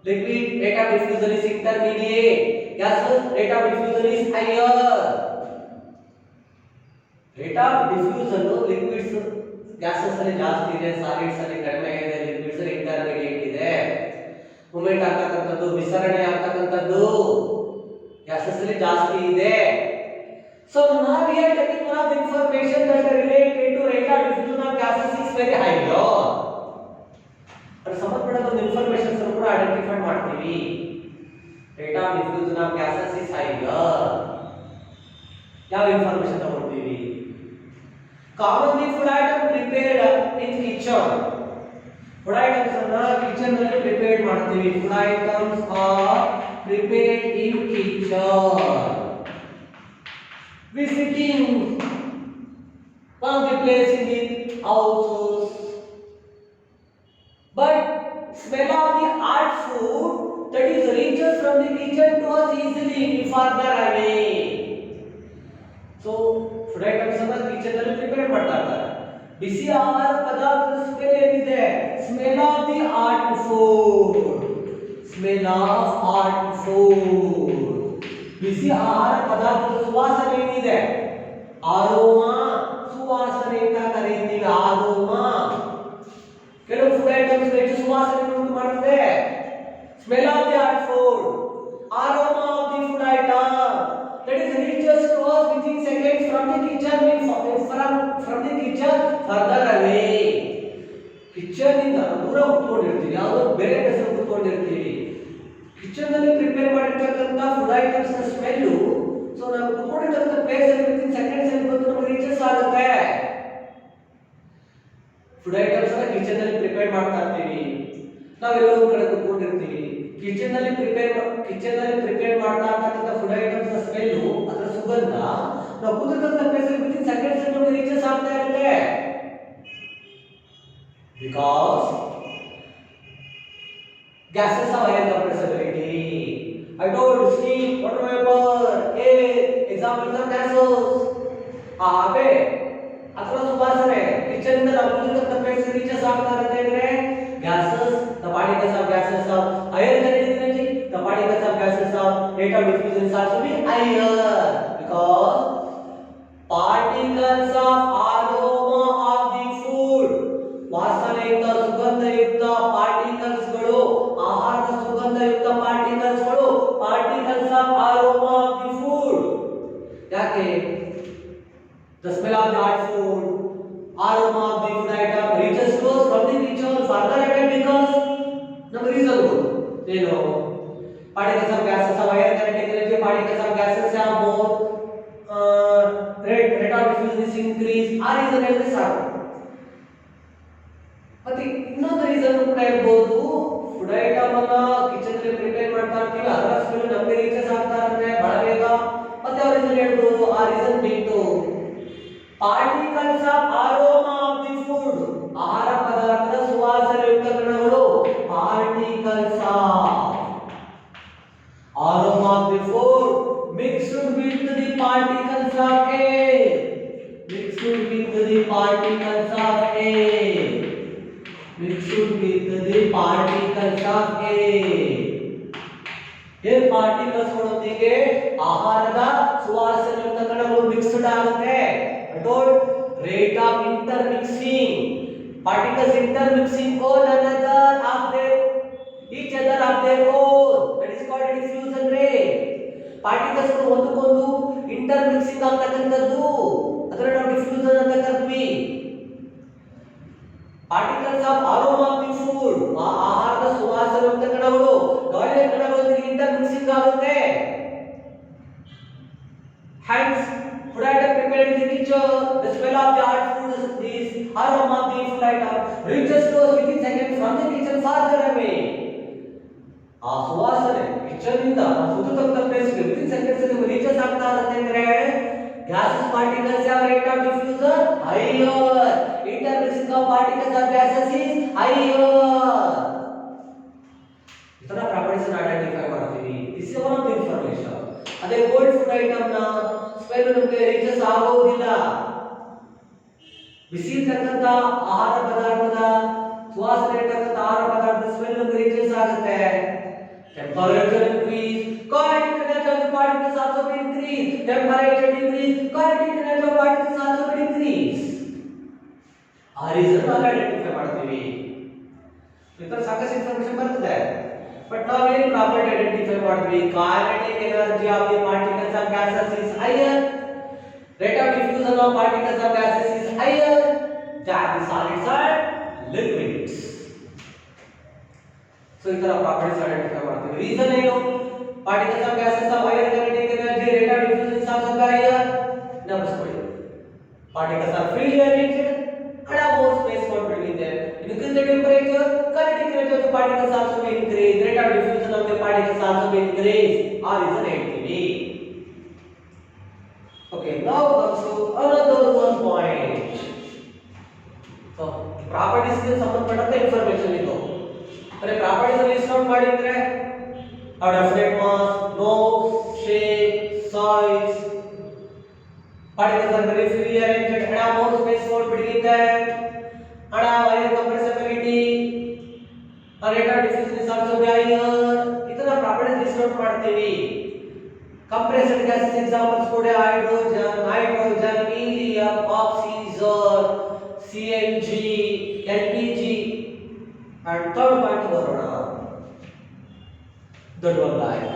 liquid rate of diffusion is intermediate, gases rate of diffusion is higher. Rate of diffusion liquids gases ಅಲ್ಲಿ ಜಾಸ್ತಿ ಇದೆ, solids ಅಲ್ಲಿ ಕಡಿಮೆ ಇದೆ, liquids ಅಲ್ಲಿ intermediate ಇದೆ. Movement ಆಗ್ತಕ್ಕಂಥದ್ದು, ವಿಸರಣೆ ಆಗ್ತಕ್ಕಂಥದ್ದು gases ಅಲ್ಲಿ ಜಾಸ್ತಿ ಇದೆ. So now we are taking one of the information that related to rate of diffusion of gases is very high. ಅದರ ಸಂಬಂಧಪಟ್ಟ ಒಂದು ಇನ್ಫಾರ್ಮೇಷನ್ಸ್ ಅನ್ನು ಕೂಡ ಐಡೆಂಟಿಫೈ ಮಾಡ್ತೀವಿ. rate of diffusion of gases is higher. ಯಾವ ಇನ್ಫಾರ್ಮೇಷನ್ ತಗೊಳ್ತೀವಿ? Commonly food item prepared in kitchen. Food items ಅನ್ನು kitchen ನಲ್ಲಿ ಪ್ರಿಪೇರ್ ಮಾಡ್ತೀವಿ. Food items are prepared in kitchen. Visiting one of the place in the houses. But smell of the hot food that is reaches from the kitchen to us easily farther away. So food items ಅನ್ನು kitchen ಅಲ್ಲಿ prepare ಮಾಡ್ತಾ ಇರ್ತಾರೆ. ಬಿಸಿ ಆಹಾರ ಪದಾರ್ಥದ smell ಏನಿದೆ, smell of the hot food, smell of hot food. ಬಿಸಿ ಆಹಾರ ಪದಾರ್ಥದ ಸುವಾಸನೆ ಏನಿದೆ, ಆರೋಮಾ, ಸುವಾಸನೆ ಅಂತ ಕರೀತೀವಿ. ಆರೋಮಾ. ಕೆಲವು ಫುಡ್ ಐಟಮ್ಸ್ ಹೆಚ್ಚು ಸುವಾಸನೆ ಉಂಟು ಮಾಡ್ತದೆ. Smell of the hot food, aroma of the food item that is reaches to us within seconds from the kitchen, from the kitchen further away. Kitchen ಇಂದ ದೂರ ಕೂತ್ಕೊಂಡಿರ್ತೀವಿ, ಯಾವುದೋ ಬೇರೆ ಹೆಸರು ಕೂತ್ಕೊಂಡಿರ್ತೀವಿ. ಕಿಚನ್ ನಲ್ಲಿ ಪ್ರಿಪೇರ್ ಮಾಡಿರ್ತಕ್ಕಂಥ ಫುಡ್ ಐಟಮ್ಸ್ ನ ಸ್ಮೆಲ್ ಸೊ ನಾವು ಕೂತ್ಕೊಂಡಿರ್ತಕ್ಕಂಥ place ಅಲ್ಲಿ ವಿತಿನ್ ಸೆಕೆಂಡ್ಸ್ ಅಲ್ಲಿ ಬಂದು ನಮಗೆ ರೀಚಸ್ ಆಗುತ್ತೆ. ಫುಡ್ ಐಟಮ್ಸ್ ನ ಕಿಚನ್ ನಲ್ಲಿ ಪ್ರಿಪೇರ್ ಮಾಡ್ತಾ ಇರ್ತೀವಿ, ನಾವೆಲ್ಲೋ ಒಂದು ಕಡೆ ಕೂತ್ಕೊಂಡಿರ್ತೀವಿ. ಕಿಚನ್ ನಲ್ಲಿ ಪ್ರಿಪೇರ್ ಮಾಡ್ತಾ ಇರ್ತಕ್ಕಂಥ ಫುಡ್ ಐಟಮ್ಸ್ ನ ಸ್ಮೆಲ್, ಅದರ ಸುಗಂಧ ನಾವು ಕೂತಿರ್ತಕ್ಕಂಥ ಪ್ಲೇಸ್ ಅಲ್ಲಿ ವಿತಿನ್ ಸೆಕೆಂಡ್ಸ್ ಅಲ್ಲಿ ನಮಗೆ ರೀಚಸ್ ಆಗ್ತಾ ಇರುತ್ತೆ. Because gases have higher compressibility. I told steam, water vapor, air, examples of gases. ಆಬೆ ಅಥವಾ ಸುವಾಸನೆ ಕಿಚನ್ ಇಂದ ನಾವು ಕೂತಿರ್ತಕ್ಕಂಥ ಪ್ಲೇಸ್ ರೀಚಸ್ ಆಗ್ತಾ ಇರುತ್ತೆ ಅಂದ್ರೆ gases, the particles of gases have higher kinetic energy, the particles of gases have rate of diffusion is also be higher because particles of aroma of the food, ವಾಸನೆಯುಕ್ತ ಸುಗಂಧಯುಕ್ತ particles ಗಳು, ಆಹಾರದ ಸುಗಂಧಯುಕ್ತ particles ಗಳು, particles of aroma of the food. ಯಾಕೆ the smell of the hot food, aroma of the food item reaches to us from the kitchen further away because ನಮ್ಮ reason ಏನು, particles of gases have higher kinetic energy, particles of gases have more rate of diffusion is increase. ಆ reason ಹೇಳಿದ್ರೆ ಸಾಕು. ಮತ್ತೆ ಇನ್ನೊಂದು reason ಕೂಡ ಇರಬಹುದು, food item ಅನ್ನ ಕಿಚನ್ ಅಲ್ಲಿ ಪ್ರಿಪೇರ್ ಮಾಡ್ತಾ ಇರ್ತೀವಿ, ಅದರ ಸ್ಮೆಲ್ ನಮಗೆ ರೀಚಸ್ ಆಗ್ತಾ ಇರುತ್ತೆ ಬಹಳ ಬೇಗ. ಮತ್ತೆ ಯಾವ ರೀಸನ್ ಹೇಳ್ಬೋದು, ಆ ರೀಸನ್ ಬಿಟ್ಟು particles of aroma of the food, ಆಹಾರ ಪದಾರ್ಥದ ಸುವಾಸನೆಯುಕ್ತ ಕಣಗಳು, ಪಾರ್ಟಿಕಲ್ಸ್ ಆಫ್ ಆಗುತ್ತೆ. I told rate of intermixing. Particles intermixing one another of their each other of their own. That is called diffusion rate. Particles ಒಂದಕ್ಕೊಂದು intermixing ಆಗ್ತಕ್ಕಂಥದ್ದು ಅದನ್ನ ನಾವು diffusion ಅಂತ ಕರಿತೀವಿ. Particles of aroma of the food, ಆಹಾರದ ಸುವಾಸನೆಯುಕ್ತ ಕಣಗಳು ಗಾಳಿಯ ಕಣಗಳೊಂದಿಗೆ intermixing ಆಗುತ್ತೆ. Hence, food item prepared in the kitchen, the smell of the hot food is aroma of the food item reaches to us within seconds from the kitchen farther away. ಆ ಸುವಾಸನೆ kitchen ಇಂದ ಸುತ್ತಮುತ್ತ place ಗೆ within seconds ಅಲ್ಲಿ reaches ಆಗ್ತಾ ಇರುತ್ತೆ ಅಂದ್ರೆ gases particles have rate of diffusion higher, intermixing of particles of gases is higher. ಇದರ ಪ್ರಾಪರ್ಟೀಸ್ ಅನ್ನು ಐಡೆಂಟಿಫೈ ಮಾಡ್ತೀವಿ. This is one of the information. ಅದೇ ಕೋಲ್ಡ್ ಫುಡ್ ಐಟಮ್ ನ ಸ್ಮೆಲ್ ನಮಗೆ ರೀಚಸ್ ಆಗೋದಿಲ್ಲ. ಬಿಸಿ ಇರ್ತಕ್ಕಂಥ ಆಹಾರ ಪದಾರ್ಥದ ಸುವಾಸನೆ ಇರ್ತಕ್ಕಂಥ ಆಹಾರ ಪದಾರ್ಥದ ಸ್ಮೆಲ್ ನಮಗೆ ರೀಚಸ್ ಆಗುತ್ತೆ. Temperature increase, kinetic energy of the particles also will increase. Temperature decrease, kinetic energy of particles also will increase. ಆ ರೀಸನ್ ನಾವು ಐಡೆಂಟಿಫೈ ಮಾಡ್ತೀವಿ. ಇದರ ಸಾಕಷ್ಟು ಇನ್ಫಾರ್ಮೇಷನ್ ಬರ್ತದೆ. ಬಟ್ ನಾವು ಏನು ಪ್ರಾಪರ್ಟಿ ಐಡೆಂಟಿಫೈ ಮಾಡ್ತೀವಿ? kinetic energy of the particles of gases is higher. Rate of diffusion of particles of gases is higher than the solids and liquids. So इतना प्रॉपर्टीज आइडेंटिफाई ಮಾಡ್ತೀವಿ. Reason ಏನು? particles of gases of higher kinetic energy, rate of diffusion is also higher. ನೆನಪಿಸ್ಕೊಳ್ಳಿ. particles are freely arranged and have more space for between them. Increase the temperature, kinetic energy of the particles also will increase, rate of diffusion of the particles also will increase. ಆ reason ಹೇಳ್ತೀವಿ. Okay, now comes to another one point. So properties ಗೆ ಸಂಬಂಧಪಟ್ಟಂತ information ಇದು. अरे properties list out ಮಾಡಿದ್ರೆ our definite mass, nose, shape, size. Particles are very freely arranged and have more space for between them and have higher compressibility and rate of diffusion is also higher. ಇದನ್ನ properties list out ಮಾಡ್ತೀವಿ. compressed gases examples ಕೊಡಿ hydrogen, helium, oxygen, CNG, LPG. And third point ಬರೋಣ. That one like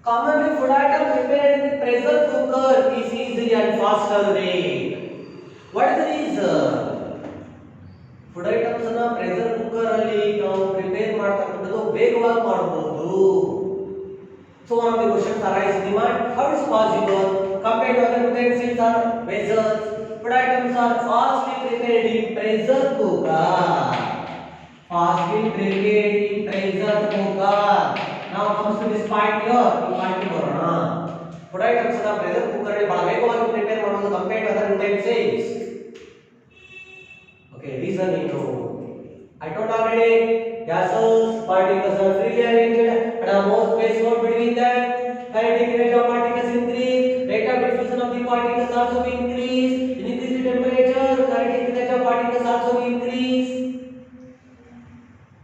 commonly food item prepared in the pressure cooker is easily and faster made. What is the reason? Food items ಅನ್ನು pressure cooker ಅಲ್ಲಿ ನಾವು prepare ಮಾಡ್ತಕ್ಕಂಥದ್ದು ವೇಗವಾಗಿ ಮಾಡಬಹುದು. So one of the questions arise in the mind, how is possible compared to other utensils or vessels? Food items are fastly prepared in pressure cooker. Fastly prepared in pressure cooker. Now comes to this point here. ಈ point ಬರೋಣ. Food items ಅನ್ನು pressure cooker ಅಲ್ಲಿ ಬಹಳ ವೇಗವಾಗಿ prepare ಮಾಡೋದು compared to other utensils. Okay, reason ಏನು? I told already gases particles are freely arranged and have more space for between them. Kinetic energy of particles increase, rate of diffusion of the particles also will increase. Increase the temperature, kinetic energy of particles also will increase.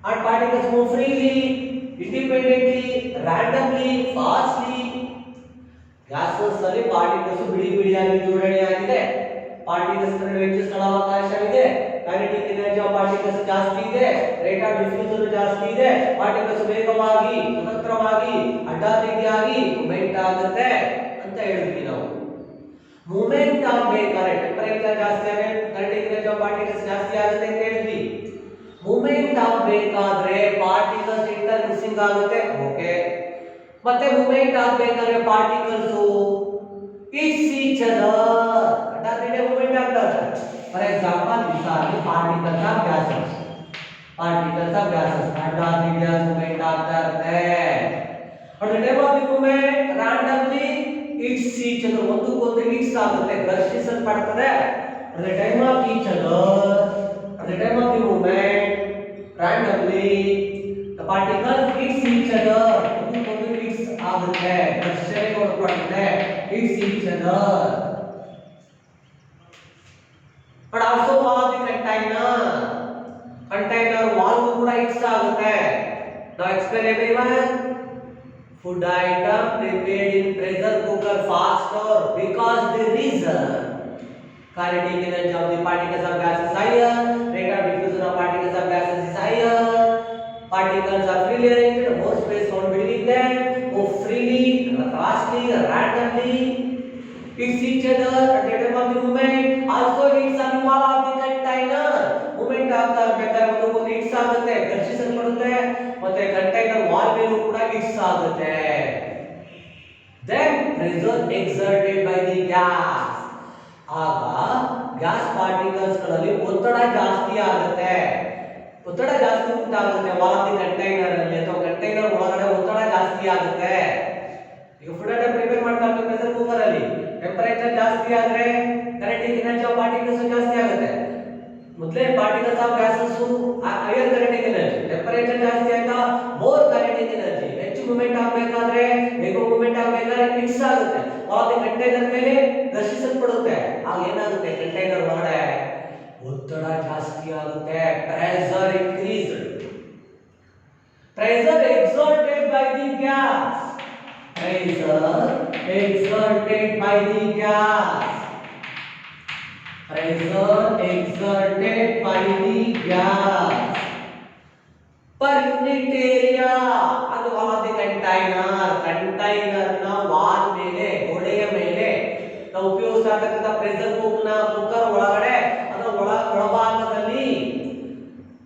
And particles move freely, independently, randomly, fastly. Gases ಅಲ್ಲಿ particles ಬಿಡಿಯಾಗಿ ಜೋಡಣೆಯಾಗಿದೆ. Particles ನಡುವೆ ಹೆಚ್ಚು ಸ್ಥಳಾವಕಾಶವಿದೆ. Kinetic energy of particles ಜಾಸ್ತಿ ಇದೆ. Rate of diffusion ಜಾಸ್ತಿ ಇದೆ. Particles ವೇಗವಾಗಿ, ಸ್ವತಂತ್ರವಾಗಿ, ಅಡ್ಡಾದಿಡ್ಡಿಯಾಗಿ movement ಆಗುತ್ತೆ ಅಂತ ಹೇಳಿದ್ವಿ ನಾವು. ಮೂವ್ಮೆಂಟ್ ಆಗಬೇಕಾದ್ರೆ ಟೆಂಪರೇಚರ್ ಜಾಸ್ತಿ ಆಗುತ್ತೆ, kinetic energy of particles ಜಾಸ್ತಿ ಆಗುತ್ತೆ ಅಂತ ಹೇಳಿದ್ವಿ. ಮೂವ್ಮೆಂಟ್ ಆಗಬೇಕಾದ್ರೆ ಪಾರ್ಟಿಕಲ್ಸ್ ಇಂಟರ್ಮಿಕ್ಸಿಂಗ್ ಆಗುತ್ತೆ. ಓಕೆ, ಮತ್ತೆ ಮೂವ್ಮೆಂಟ್ ಆಗಬೇಕಾದ್ರೆ ಪಾರ್ಟಿಕಲ್ಸ್ ಈಚ್ ಅದರ್ ಅಡ್ಡಾದಿಡ್ಡಿ ಮೂವ್ಮೆಂಟ್ ಆಗ್ತದೆ. For example these are the particles of gases. Particles of gases ಅಡ್ಡಾದಿಡ್ಡಿಯಾಗಿ ಮೂವ್ಮೆಂಟ್ ಆಗ್ತಾ ಇರುತ್ತೆ. at the time of the movement randomly each other ಒಂದಕ್ಕೊಂದು ಹಿಟ್ಸ್ ಆಗುತ್ತೆ, ಘರ್ಷಿಸಲ್ಪಡುತ್ತದೆ. at the time of each other, at the time of the movement randomly the particles hits each other, ಒಂದಕ್ಕೊಂದು hits ಆಗುತ್ತೆ, ಘರ್ಷಣೆಗೆ ಒಳಪಡುತ್ತೆ, hits each other. but also wall of the container wall ಕೂಡ hits ಆಗುತ್ತೆ. now explain everyone. food item prepared in pressure cooker faster because the reason kinetic energy of the particles of gas is higher, rate of diffusion of particles of gases is higher, particles are freely arranged, more space found between them, move freely, fastly, randomly, hits each other at the time of the movement, also hits on the wall of the container. Movement ಆಗ್ತಾ ಇರಬೇಕಾದ್ರೆ ಒಂದು hits ಆಗುತ್ತೆ, ಘರ್ಷಿಸಲ್ಪಡುತ್ತೆ, ಮತ್ತೆ container wall ಮೇಲೂ ಕೂಡ hits ಆಗುತ್ತೆ. Then pressure exerted by the gas. ಆಗ gas particles ಗಳಲ್ಲಿ ಒತ್ತಡ ಜಾಸ್ತಿ ಆಗುತ್ತೆ. ಒತ್ತಡ ಜಾಸ್ತಿ ಉಂಟಾಗುತ್ತೆ ವಾಲ್ ಆಫ್ ದಿ ಕಂಟೈನರ್ ಅಲ್ಲಿ ಅಥವಾ ಕಂಟೈನರ್ ಒಳಗಡೆ ಒತ್ತಡ ಜಾಸ್ತಿ ಆಗುತ್ತೆ. ಈಗ ಫುಡ್ ಐಟಮ್ ಪ್ರಿಪೇರ್ ಮಾಡ್ತಾ ಇರ್ತೀವಿ ಪ್ರೆಷರ್ ಕುಕ್ಕರ್ ಅಲ್ಲಿ, ಟೆಂಪರೇಚರ್ ಜಾಸ್ತಿ ಆದ್ರೆ ಕೈನೆಟಿಕ್ ಎನರ್ಜಿ ಆಫ್ ಪಾರ್ಟಿಕಲ್ಸ್ ಜಾಸ್ತಿ ಆಗುತ್ತೆ. ಮೊದಲೇ particles of gases higher kinetic energy, temperature ಜಾಸ್ತಿ ಆಯ್ತಾ ಮೋರ್ ಕೈನೆಟಿಕ್ ಎನರ್ಜಿ, ಹೆಚ್ಚು ಮೂವ್ಮೆಂಟ್ ಆಗಬೇಕಾದ್ರೆ ಬೇಗ ಮೂವ್ಮೆಂಟ್ ಆಗಬೇಕಾದ್ರೆ ಮಿಕ್ಸ್ ಆಗುತ್ತೆ, ಆಗ ಕಂಟೈನರ್ ಮೇಲೆ ಘರ್ಷಿಸಲ್ಪಡುತ್ತೆ. ಆಗ ಏನಾಗುತ್ತೆ ಕಂಟೈನರ್ ಒಳಗಡೆ ಒತ್ತಡ ಜಾಸ್ತಿ ಆಗುತ್ತೆ. Pressure increased, pressure exerted by the gas, pressure exerted by the gas, pressure exerted by the gas per unit area ಅದು wall of the container, container ನ ವಾಲ್ ಮೇಲೆ ಗೋಡೆಯ ಮೇಲೆ ನಾವು ಉಪಯೋಗಿಸತಕ್ಕಂತ ಪ್ರೆಷರ್ ಕುಕ್ಕರ್ ಒಳಗಡೆ ಅದರ ಒಳಭಾಗದಲ್ಲಿ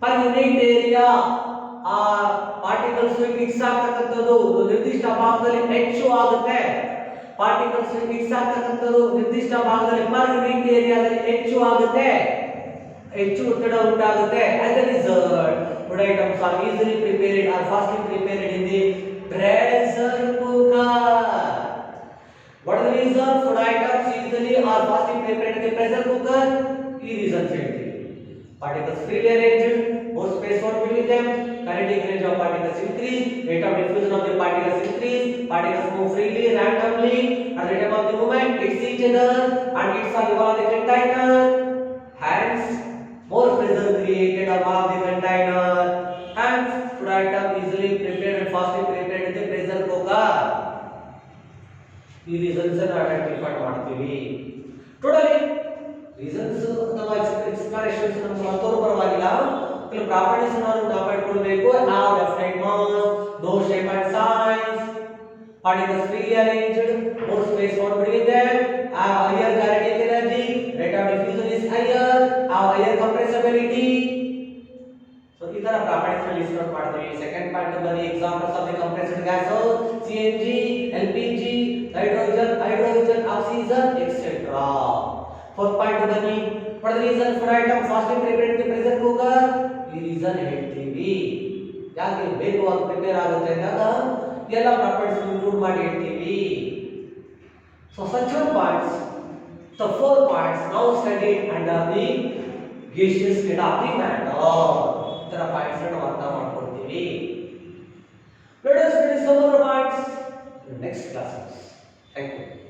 per unit area ಆ ಪಾರ್ಟಿಕಲ್ಸ್ ಮಿಕ್ಸ್ ಆಗ್ತಕ್ಕಂಥದ್ದು ನಿರ್ದಿಷ್ಟ ಭಾಗದಲ್ಲಿ ಹೆಚ್ಚು ಆಗುತ್ತೆ. ಪಾರ್ಟಿಕಲ್ಸ್ ಮಿಕ್ಸ್ ಆಗ್ತಕ್ಕಂಥದ್ದು ನಿರ್ದಿಷ್ಟ ಭಾಗದಲ್ಲಿ ಪರ್ ಯೂನಿಟ್ ಏರಿಯಾದಲ್ಲಿ ಹೆಚ್ಚು ಆಗುತ್ತೆ, ಹೆಚ್ಚು ಒತ್ತಡ ಉಂಟಾಗುತ್ತೆ. As a result, food items are easily prepared or fastly prepared in the pressure cooker. What is the reason food items easily or fastly prepared in the pressure cooker? ಈ reason ಹೇಳ್ತೀವಿ. Particles freely arranged, more space found between them, kinetic energy of particles increase, rate of diffusion of the particles increase, particles move freely, randomly, at the time of the movement, hits each other, and hits on the wall of the container. Hence, more pressure created on wall of the container. Hence, food item easily prepared and fastly prepared in the pressure cooker. ಈ reasons ಅನ್ನು identify ಮಾಡ್ತೀವಿ. Totally reasons ಅಥವಾ explanations ನಮಗೆ ಮತ್ತೊಂದು ಪರವಾಗಿಲ್ಲ, ಕೆಲವು properties ನಾವು ಕಾಪಾಡಿಕೊಳ್ಳಬೇಕು. ನಾವು definite mass, no shape and size, particles freely arranged, more space found between them, have higher kinetic energy, rate of diffusion is higher, have higher compressibility. So ಈ ತರ ಪ್ರಾಪರ್ಟೀಸ್ ನ ಲಿಸ್ಟ್ ಔಟ್ ಮಾಡ್ತೀವಿ. Second point ಬನ್ನಿ, examples of the compressed gases, CNG, LPG, hydrogen, oxygen, etc. Fourth point ಬನ್ನಿ, what is the reason food item fastly prepared in the pressure cooker? ಈ reason ಹೇಳ್ತೀವಿ. ಯಾಕೆ ಬೇಗವಾಗಿ prepare ಆಗುತ್ತೆ ಅಂದಾಗ ಎಲ್ಲ ಪ್ರಾಪರ್ಟೀಸ್ ಇನ್ಕ್ಲೂಡ್ ಮಾಡಿ ಹೇಳ್ತೀವಿ. So such points, the 4 points now studied under the gaseous state of the matter. ಇದರ ಪಾಯಿಂಟ್ಸ್ ಅನ್ನು ಅರ್ಥ ಮಾಡ್ಕೊಳ್ತೀವಿ. Let us study some more points in the next classes. Thank you.